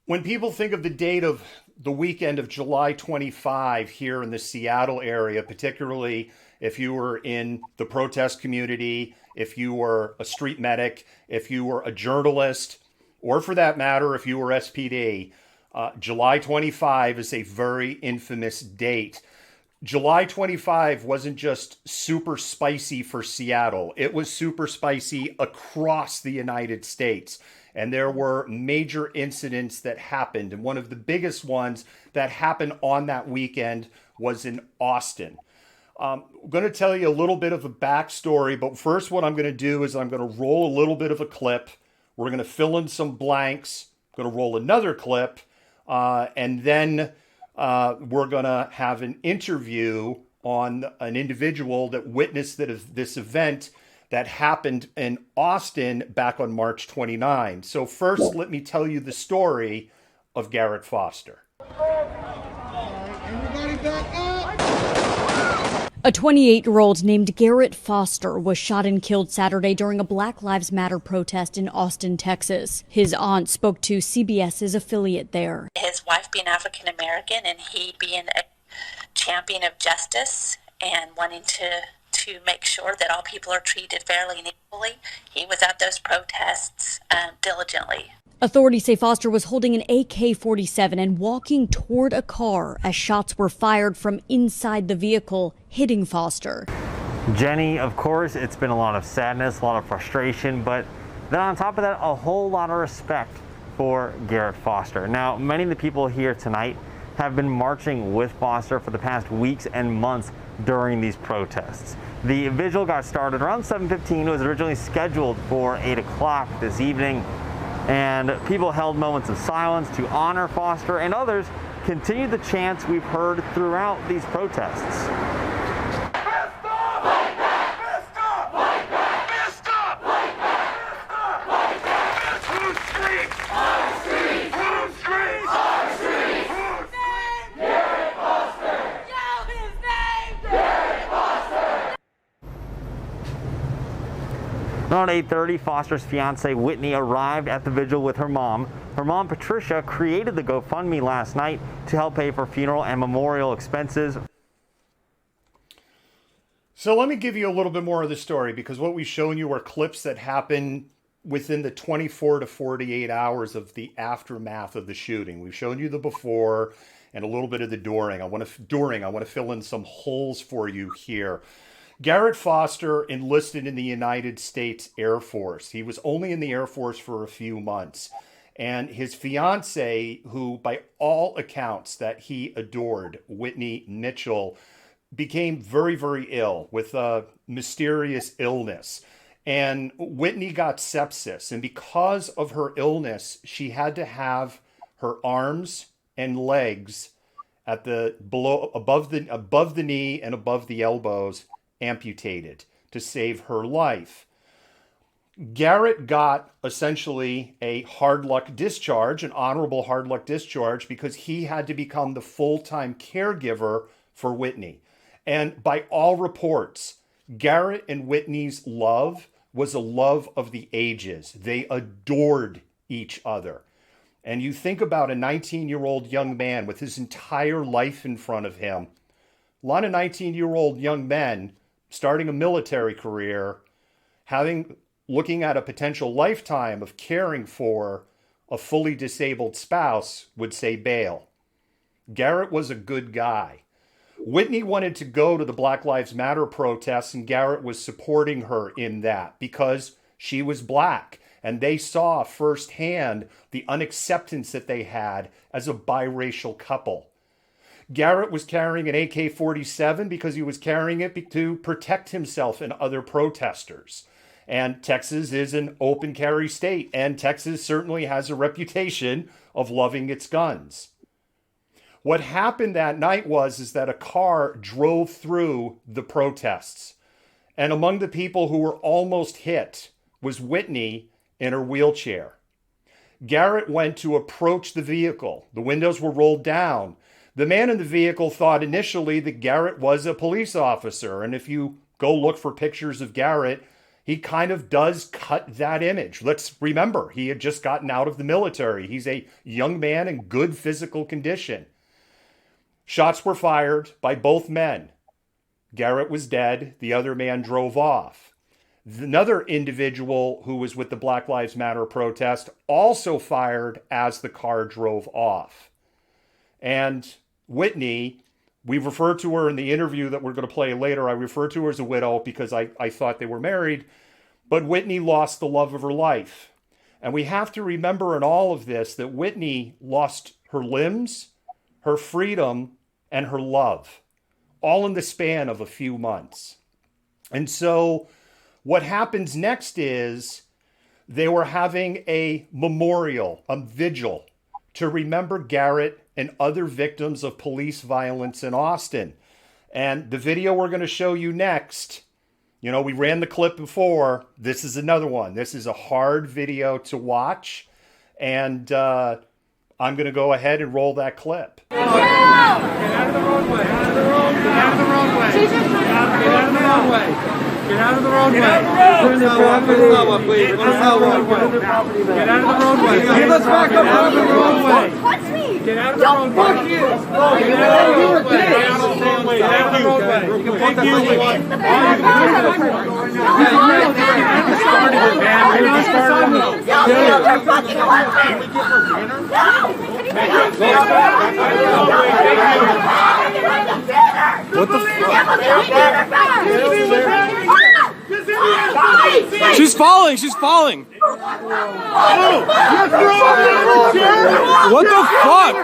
When people think of the date of the weekend of July 25 here in the Seattle area, particularly if you were in the protest community, if you were a street medic, if you were a journalist, or for that matter, if you were SPD, July 25 is a very infamous date. July 25 wasn't just super spicy for Seattle, it was super spicy across the United States. And there were major incidents that happened. And one of the biggest ones that happened on that weekend was in Austin. I'm going to tell you a little bit of a backstory, but first, what I'm going to do is I'm going to roll a little bit of a clip. We're going to fill in some blanks. I'm going to roll another clip, and then we're going to have an interview on an individual that witnessed this event that happened in Austin back on March 29. So first, let me tell you the story of Garrett Foster. Everybody back up! A 28-year-old named Garrett Foster was shot and killed Saturday during a Black Lives Matter protest in Austin, Texas. His aunt spoke to CBS's affiliate there. His wife being African American and he being a champion of justice and wanting to make sure that all people are treated fairly and equally, he was at those protests diligently. Authorities say Foster was holding an AK-47 and walking toward a car as shots were fired from inside the vehicle, hitting Foster. Jenny, of course, it's been a lot of sadness, a lot of frustration, but then on top of that, a whole lot of respect for Garrett Foster. Now, many of the people here tonight have been marching with Foster for the past weeks and months during these protests. The vigil got started around 7:15. It was originally scheduled for 8 o'clock this evening, and people held moments of silence to honor Foster, and others continued the chants we've heard throughout these protests. Around 8:30, Foster's fiance Whitney arrived at the vigil with her mom. Her mom, Patricia, created the GoFundMe last night to help pay for funeral and memorial expenses. So let me give you a little bit more of the story, because what we've shown you are clips that happen within the 24 to 48 hours of the aftermath of the shooting. We've shown you the before and a little bit of the during. I want to fill in some holes for you here. Garrett Foster enlisted in the United States Air Force. He was only in the Air Force for a few months. And his fiance, who by all accounts that he adored, Whitney Mitchell, became very, very ill with a mysterious illness. And Whitney got sepsis. And because of her illness, she had to have her arms and legs at the above the knee and above the elbows amputated to save her life. Garrett got essentially a hard luck discharge, an honorable hard luck discharge, because he had to become the full-time caregiver for Whitney. And by all reports, Garrett and Whitney's love was a love of the ages. They adored each other. And you think about a 19-year-old young man with his entire life in front of him. A lot of 19-year-old young men starting a military career, looking at a potential lifetime of caring for a fully disabled spouse, would say bail. Garrett was a good guy. Whitney wanted to go to the Black Lives Matter protests, and Garrett was supporting her in that because she was black, and they saw firsthand the unacceptance that they had as a biracial couple. Garrett was carrying an AK-47 because he was carrying it to protect himself and other protesters. And Texas is an open carry state, and Texas certainly has a reputation of loving its guns. What happened that night is that a car drove through the protests. And among the people who were almost hit was Whitney in her wheelchair. Garrett went to approach the vehicle. The windows were rolled down. The man in the vehicle thought initially that Garrett was a police officer. And if you go look for pictures of Garrett, he kind of does cut that image. Let's remember, he had just gotten out of the military. He's a young man in good physical condition. Shots were fired by both men. Garrett was dead. The other man drove off. Another individual who was with the Black Lives Matter protest also fired as the car drove off. And Whitney, we refer to her in the interview that we're going to play later. I refer to her as a widow because I thought they were married. But Whitney lost the love of her life. And we have to remember in all of this that Whitney lost her limbs, her freedom, and her love, all in the span of a few months. And so what happens next is they were having a memorial, a vigil, to remember Garrett and other victims of police violence in Austin. And the video we're going to show you next, you know, we ran the clip before. This is another one. This is a hard video to watch. And I'm going to go ahead and roll that clip. Get out of the roadway. Get out of the roadway. Get out of the roadway. Get out of the roadway. Get out of the roadway. Get out of the roadway. Get out of the roadway. Give us back up out of the roadway. Touch me. Get out of the roadway. Fuck you. Get out of the roadway. Get out of the roadway. Get out of the roadway. You can put the What the fuck? She's falling. She's falling. What the fuck?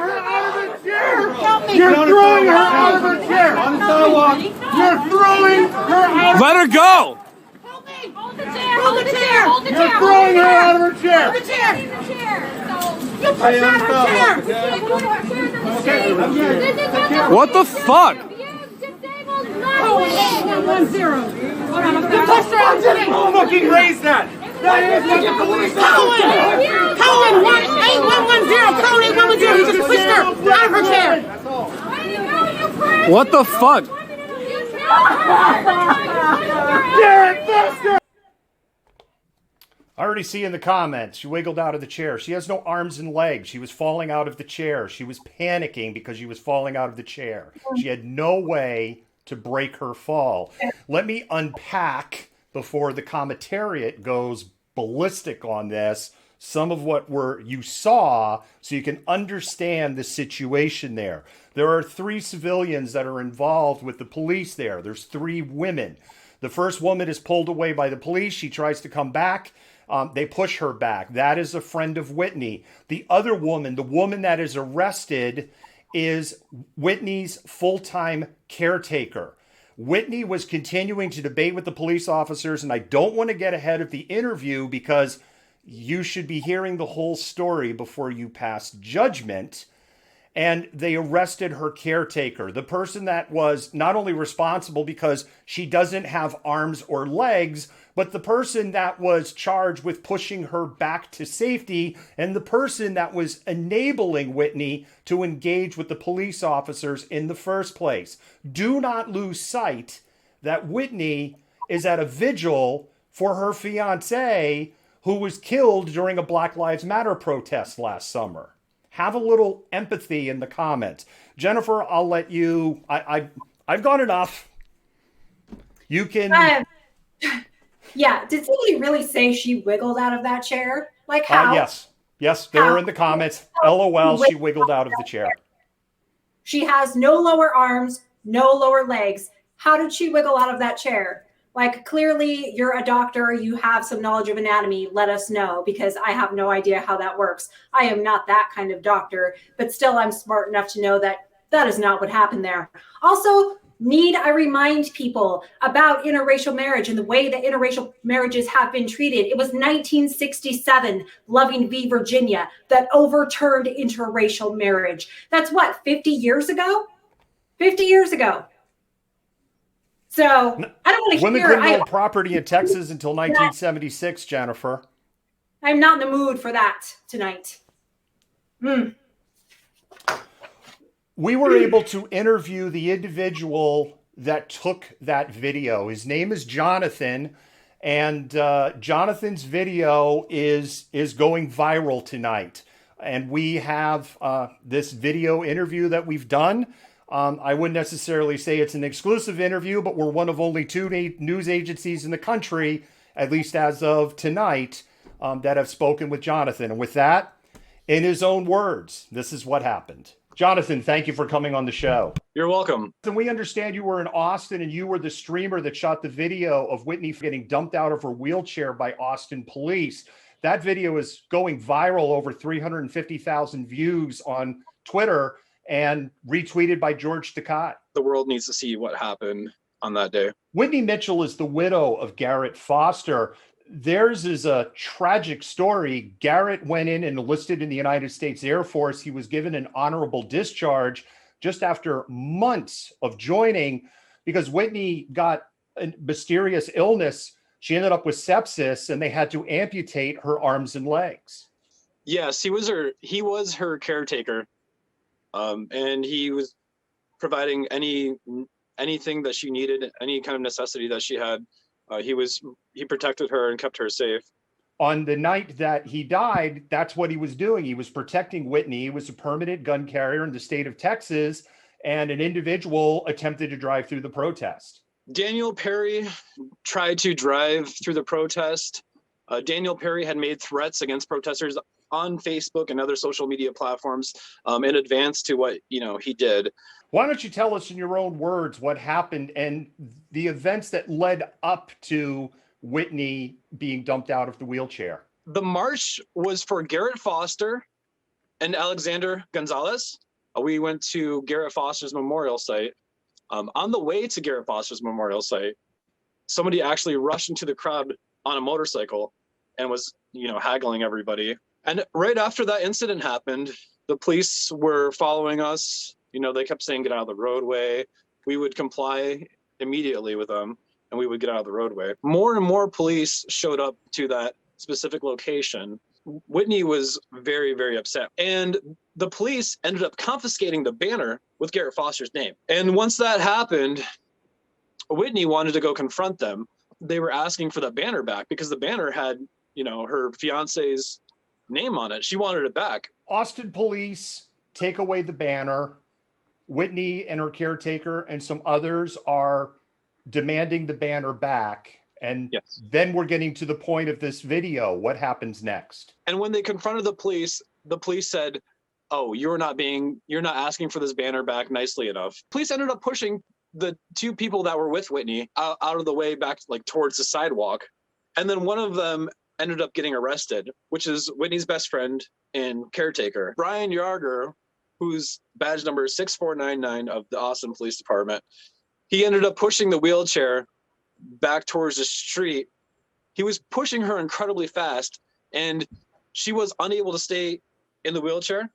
You're throwing her out of her chair on the sidewalk. You're throwing her out. Let her go. Hold the chair. Hold the chair. Hold the chair. You're throwing her out of her chair. Hold the chair. You pushed her out of her chair. What the fuck? You pushed her out of her chair. Fucking raise that. That is what the police are. Code 8110. Code 8110. You just pushed her out of her chair. What the fuck? I already see in the comments, she wiggled out of the chair. She has no arms and legs. She was falling out of the chair. She was panicking because she was falling out of the chair. She had no way to break her fall. Let me unpack, before the commentariat goes ballistic on this, some of what you saw so you can understand the situation there. There are 3 civilians that are involved with the police there. There's 3 women. The first woman is pulled away by the police. She tries to come back. They push her back. That is a friend of Whitney. The other woman, the woman that is arrested, is Whitney's full-time caretaker. Whitney was continuing to debate with the police officers, and I don't want to get ahead of the interview because you should be hearing the whole story before you pass judgment. And they arrested her caretaker, the person that was not only responsible because she doesn't have arms or legs, but the person that was charged with pushing her back to safety and the person that was enabling Whitney to engage with the police officers in the first place. Do not lose sight that Whitney is at a vigil for her fiance who was killed during a Black Lives Matter protest last summer. Have a little empathy in the comments. Jennifer, I'll let you. I've gone enough. You can. Yeah. Did somebody really say she wiggled out of that chair? Like how? Yes. They were in the comments. LOL. She wiggled out of the chair. She has no lower arms, no lower legs. How did she wiggle out of that chair? Like, clearly you're a doctor, you have some knowledge of anatomy, let us know, because I have no idea how that works. I am not that kind of doctor, but still I'm smart enough to know that that is not what happened there. Also, need I remind people about interracial marriage and the way that interracial marriages have been treated. It was 1967, Loving v. Virginia, that overturned interracial marriage. That's what, 50 years ago? 50 years ago. So I don't want to Women hear. couldn't own property in Texas until 1976, Jennifer. I'm not in the mood for that tonight. We were able to interview the individual that took that video. His name is Jonathan, And Jonathan's video is going viral tonight. And we have this video interview that we've done. I wouldn't necessarily say it's an exclusive interview, but we're one of only two news agencies in the country, at least as of tonight, that have spoken with Jonathan. And with that, in his own words, this is what happened. Jonathan, thank you for coming on the show. You're welcome. And we understand you were in Austin and you were the streamer that shot the video of Whitney getting dumped out of her wheelchair by Austin police. That video is going viral, over 350,000 views on Twitter and retweeted by George Takei. The world needs to see what happened on that day. Whitney Mitchell is the widow of Garrett Foster. Theirs is a tragic story. Garrett went in and enlisted in the United States Air Force. He was given an honorable discharge just after months of joining because Whitney got a mysterious illness. She ended up with sepsis and they had to amputate her arms and legs. Yes, he was her caretaker. And he was providing anything that she needed, any kind of necessity that she had. He protected her and kept her safe. On the night that he died, that's what he was doing. He was protecting Whitney. He was a permanent gun carrier in the state of Texas, and an individual attempted to drive through the protest. Daniel Perry tried to drive through the protest. Daniel Perry had made threats against protesters on Facebook and other social media platforms in advance to what he did. Why don't you tell us in your own words what happened and the events that led up to Whitney being dumped out of the wheelchair? The march was for Garrett Foster and Alexander Gonzalez. We went to Garrett Foster's memorial site. On the way to Garrett Foster's memorial site, somebody actually rushed into the crowd on a motorcycle and was, haggling everybody. And right after that incident happened, the police were following us. They kept saying, get out of the roadway. We would comply immediately with them and we would get out of the roadway. More and more police showed up to that specific location. Whitney was very, very upset. And the police ended up confiscating the banner with Garrett Foster's name. And once that happened, Whitney wanted to go confront them. They were asking for the banner back because the banner had, her fiance's name on it. She wanted it back. Austin police take away the banner. Whitney and her caretaker and some others are demanding the banner back. And yes. Then we're getting to the point of this video. What happens next? And when they confronted the police said, oh, you're not asking for this banner back nicely enough. Police ended up pushing the two people that were with Whitney out of the way back, towards the sidewalk. And then one of them ended up getting arrested, which is Whitney's best friend and caretaker. Brian Yarger, whose badge number is 6499 of the Austin Police Department, he ended up pushing the wheelchair back towards the street. He was pushing her incredibly fast, and she was unable to stay in the wheelchair.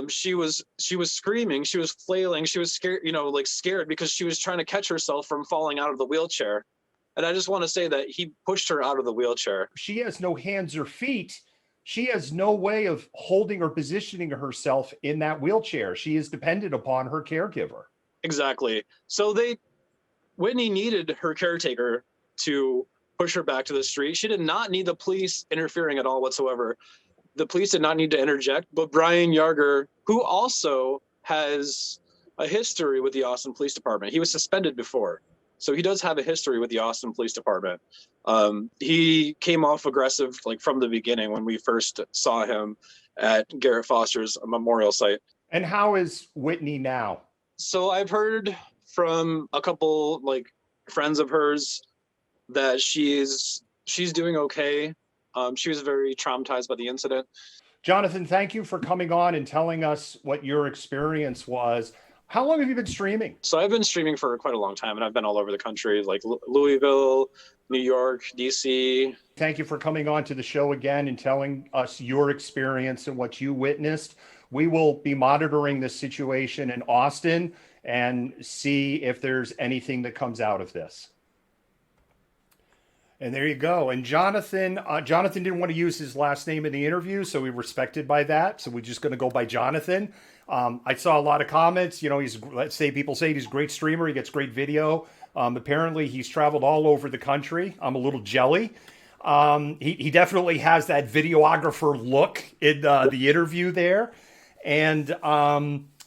She was screaming, she was flailing, she was scared, scared because she was trying to catch herself from falling out of the wheelchair. And I just want to say that he pushed her out of the wheelchair. She has no hands or feet. She has no way of holding or positioning herself in that wheelchair. She is dependent upon her caregiver. Exactly. So Whitney needed her caretaker to push her back to the street. She did not need the police interfering at all whatsoever. The police did not need to interject, but Brian Yarger, who also has a history with the Austin Police Department, he was suspended before. So he does have a history with the Austin Police Department. He came off aggressive from the beginning when we first saw him at Garrett Foster's memorial site. And how is Whitney now? So I've heard from a couple friends of hers that she's doing okay. She was very traumatized by the incident. Jonathan, thank you for coming on and telling us what your experience was. How long have you been streaming? So I've been streaming for quite a long time, and I've been all over the country, like Louisville, New York, DC. Thank you for coming on to the show again and telling us your experience and what you witnessed. We will be monitoring this situation in Austin and see if there's anything that comes out of this. And there you go. And Jonathan didn't want to use his last name in the interview, so we respected by that. So we're just going to go by Jonathan. I saw a lot of comments. People say he's a great streamer. He gets great video. Apparently, he's traveled all over the country. I'm a little jelly. He definitely has that videographer look in the interview there. And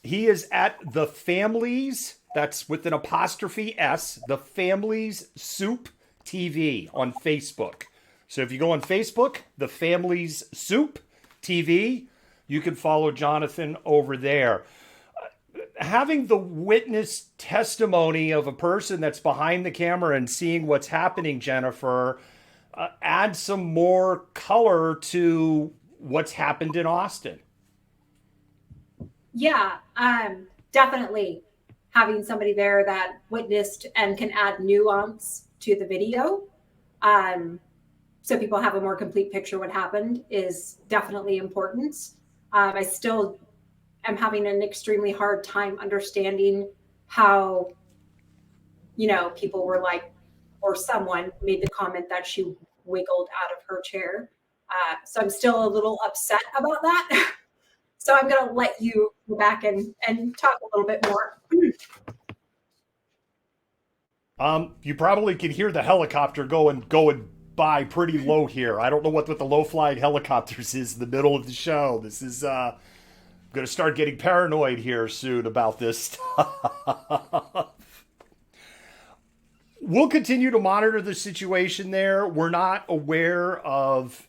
he is at the Families, that's with an apostrophe S, the Families Soup TV on Facebook. So if you go on Facebook, the Families Soup TV, you can follow Jonathan over there. Having the witness testimony of a person that's behind the camera and seeing what's happening, Jennifer, adds some more color to what's happened in Austin. Yeah, definitely having somebody there that witnessed and can add nuance to the video. So people have a more complete picture of what happened is definitely important. I still am having an extremely hard time understanding how, people were like, or someone made the comment that she wiggled out of her chair. So I'm still a little upset about that. So I'm going to let you go back and talk a little bit more. You probably can hear the helicopter going by pretty low here. I don't know what the low flying helicopters is in the middle of the show. This is going to start getting paranoid here soon about this stuff. We'll continue to monitor the situation there. We're not aware if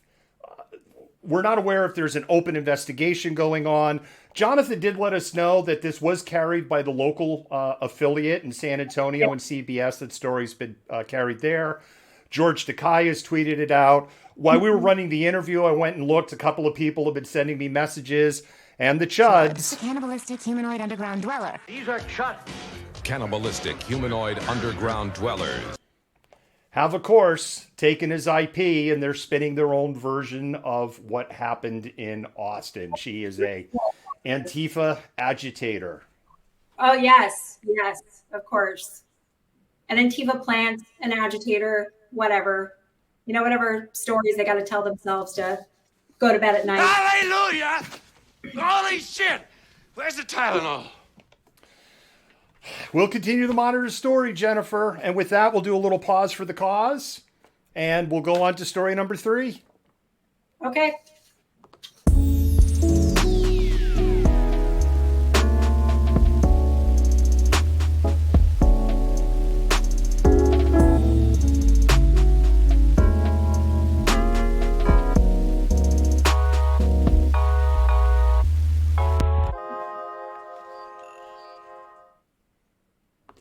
there's an open investigation going on. Jonathan did let us know that this was carried by the local affiliate in San Antonio and CBS. That story's been carried there. George Takei has tweeted it out. While we were running the interview, I went and looked. A couple of people have been sending me messages. And the Chuds. Cannibalistic humanoid underground dweller. These are Chuds. Cannibalistic humanoid underground dwellers Have, of course, taken his IP, and they're spinning their own version of what happened in Austin. She is a Antifa agitator. Oh, yes, of course. An Antifa plant, an agitator, whatever. Whatever stories they got to tell themselves to go to bed at night. Hallelujah! Holy shit! Where's the Tylenol? We'll continue to monitor the story, Jennifer. And with that, we'll do a little pause for the cause. And we'll go on to story number 3. Okay.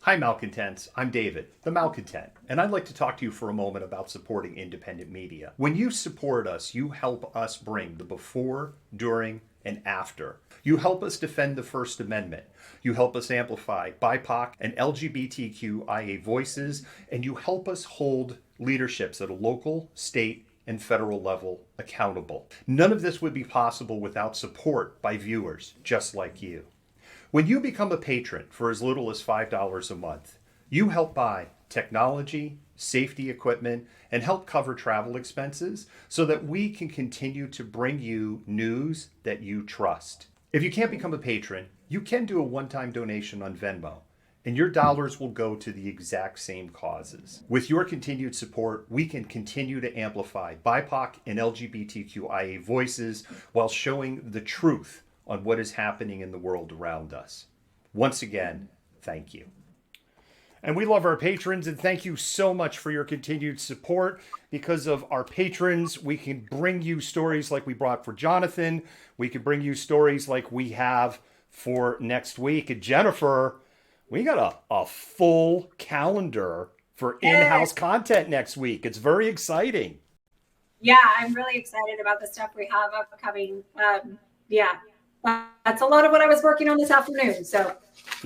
Hi, Malcontents. I'm David, the Malcontent, and I'd like to talk to you for a moment about supporting independent media. When you support us, you help us bring the before, during, and after. You help us defend the First Amendment. You help us amplify BIPOC and LGBTQIA voices, and you help us hold leaderships at a local, state, and federal level accountable. None of this would be possible without support by viewers just like you. When you become a patron for as little as $5 a month, you help buy technology, safety equipment, and help cover travel expenses so that we can continue to bring you news that you trust. If you can't become a patron, you can do a one-time donation on Venmo, and your dollars will go to the exact same causes. With your continued support, we can continue to amplify BIPOC and LGBTQIA voices while showing the truth on what is happening in the world around us. Once again, thank you. And we love our patrons, and thank you so much for your continued support. Because of our patrons, we can bring you stories like we brought for Jonathan. We can bring you stories like we have for next week. And Jennifer, we got a full calendar for in-house content next week. It's very exciting. Yeah, I'm really excited about the stuff we have upcoming. Yeah. That's a lot of what I was working on this afternoon. So